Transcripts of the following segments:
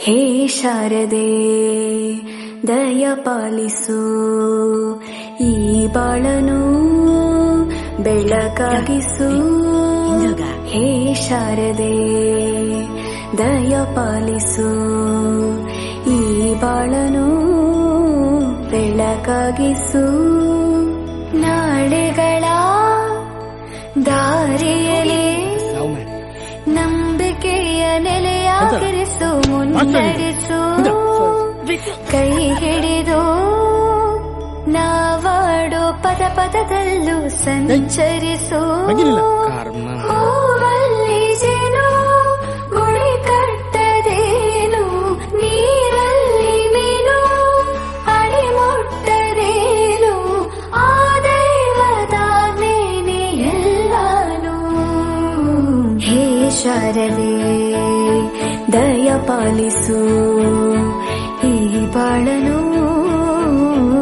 ಹೇ ಶಾರದೆ ದಯ ಪಾಲಿಸು, ಈ ಬಾಳನು ಬೆಳಕಾಗಿಸು. ಹೇ ಶಾರದೆ ದಯ ಪಾಲಿಸು, ಈ ಬಾಳನು ಬೆಳಕಾಗಿಸು. ನಾಳೆಗಳ ದಾರಿಯಲ್ಲಿ ನಂಬಿಕೆಯ ನೆಲೆಯಾಗಿರಿಸು, ಮುನ್ನಡೆಸು. ಕೈ ಹಿಡಿದು ನಾವಾಡೋ ಪದ ಪದದಲ್ಲೂ ಸಂಚರಿಸು. ಹೂವಲ್ಲಿ ಜೇನು ಗುಳಿ ಕಟ್ಟದೇನು, ನೀರಲ್ಲಿ ಮೀನು ಅಡಿ ಮುಟ್ಟದೇನು, ಆ ದೈವದಾಜ್ಞೆನೇ ಎಲ್ಲಾನು. ಹೇ ಶಾರದೆ ದಯ ಪಾಲಿಸು, ಈ ಬಾಳನು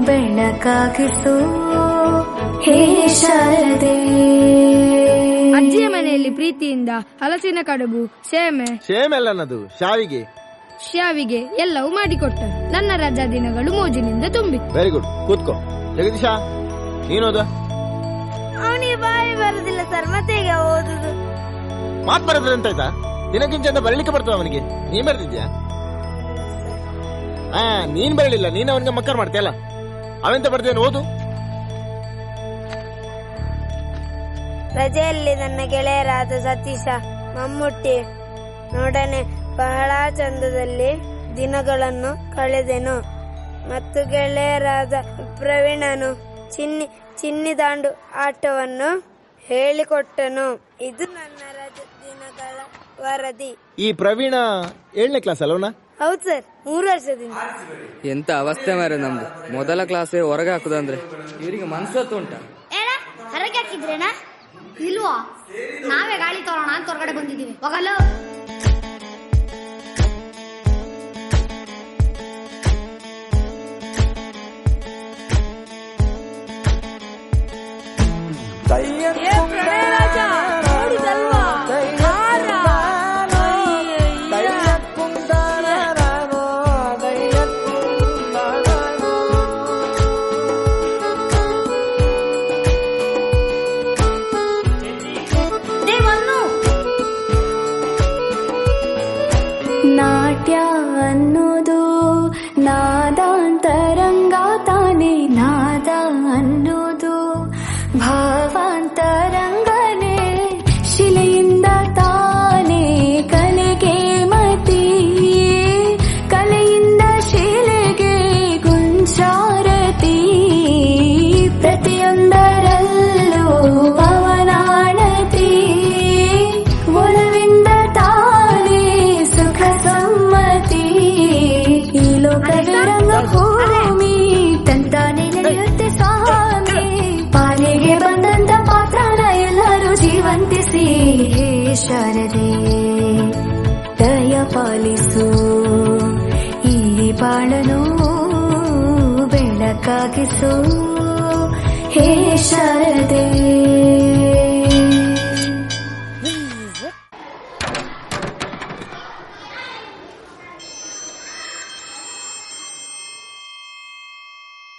ಬೆಳಕಾಗಿಸು. ಹೇ ಶಾರದೆ. ಅಜ್ಜಿಯ ಮನೆಯಲ್ಲಿ ಪ್ರೀತಿಯಿಂದ ಹಲಸಿನ ಕಡುಬು, ಸೇಮೆಲ್ಲನದು ಶಾವಿಗೆ ಎಲ್ಲವೂ ಮಾಡಿಕೊಟ್ಟರು. ನನ್ನ ರಜಾ ದಿನಗಳು ಮೋಜಿನಿಂದ ತುಂಬಿತ್ತು. ವೆರಿ ಗುಡ್, ಕೂತ್ಕೋ. ಜಗದೀಶ, ನೀನೋದ? ಅವನಿಗೆ ಬಾಯಿ ಬರುದಿಲ್ಲ ಸರ್, ಮತ್ತೆ ಈಗ ಓದುದು. ಮಾತ್ ಬರದ್ರೆ ಅಂತಾಯ್ತಾ? ದಿನಕ್ಕಿಂತ ಬರಲಿಕ್ಕೆ ಬರ್ತವ ಅವನಿಗೆ? ನೀನ್ ಬರ್ತಿದ್ಯಾ? ನೀನ್ ಬರಲಿಲ್ಲ, ನೀನ್ ಅವನಿಗೆ ಮಕ್ಕರ್ ಮಾಡ್ತೀಯಲ್ಲ. ಅವೆಂತ ಬರ್ತೇನೆ, ಓದು. ರಜೆಯಲ್ಲಿ ನನ್ನ ಗೆಳೆಯರಾದ ಸತೀಶ, ಮಮ್ಮುಟ್ಟಿ ನೋಡನೆ ಬಹಳ ಚಂದದಲ್ಲಿ ದಿನಗಳನ್ನು ಕಳೆದೆನು. ಮತ್ತು ಗೆಳೆಯರಾದ ಪ್ರವೀಣನು ಚಿನ್ನಿ ದಾಂಡು ಆಟವನ್ನು ಹೇಳಿಕೊಟ್ಟನು. ಇದು ನನ್ನ ರಜೆ ದಿನಗಳ ವರದಿ. ಈ ಪ್ರವೀಣ 7ನೇ ಕ್ಲಾಸ್ ಅಲ್ವನಾ? ಹೌದು ಸರ್, 3 ವರ್ಷದಿಂದ. ಎಂತ ಅವಸ್ಥೆ ಮಾರೆ ನಮ್ದು. ಮೊದಲ ಕ್ಲಾಸೇ ಹೊರಗೆ ಹಾಕುದಂದ್ರೆ ಇವರಿಗೆ ಮನ್ಸತ್ತು ಉಂಟ. ಹೊರಗೆ ಹಾಕಿದ್ರೇನಾ? ಇಲ್ವಾ? ನಾವೇ ಗಾಳಿ ತೋರೋಣ ಅಂತ ಹೊರಗಡೆ ಬಂದಿದ್ದೀವಿ. ಹೋಗಲ್ಲ. ನಾಟ್ಯ ಅನ್ನೋದು ನಾದಾಂತರಂಗ ತಾನೆ, ನಾದ ಅನ್ನೋದು ಭಾವಾಂತರಂಗನೇ. ಶಿಲೆಯಿಂದ ತಾನೇ ಕಲೆಗೆ ಮತಿ, ಕಲೆಯಿಂದ ಶಿಲೆಗೆ ಗುಂಚಾರತಿ. ಪ್ರತಿಯೊಂದರಲ್ಲೂ ಪವನಾಣತಿ, ಒಲವಿಂದ ತಾನೇ ಸುಖ ಸಮ್ಮತಿ. ಈ ಲೋಕದ ರಂಗಭೂಮಿ ತಂತಾನೆ ನಡೆಯುತ್ತೆ ಸ್ವಾಮಿ. ಪಾಲಿಗೆ ಬಂದಂತ ಪಾತ್ರನ ಎಲ್ಲರೂ ಜೀವಂತಿಸಿ. ಹೇ ಶಾರದೆ ದಯ ಪಾಲಿಸು, ಈ ಬಾಳನು ಬೆಳಕಾಗಿಸು. ಹೇ ಶಾರದೆ.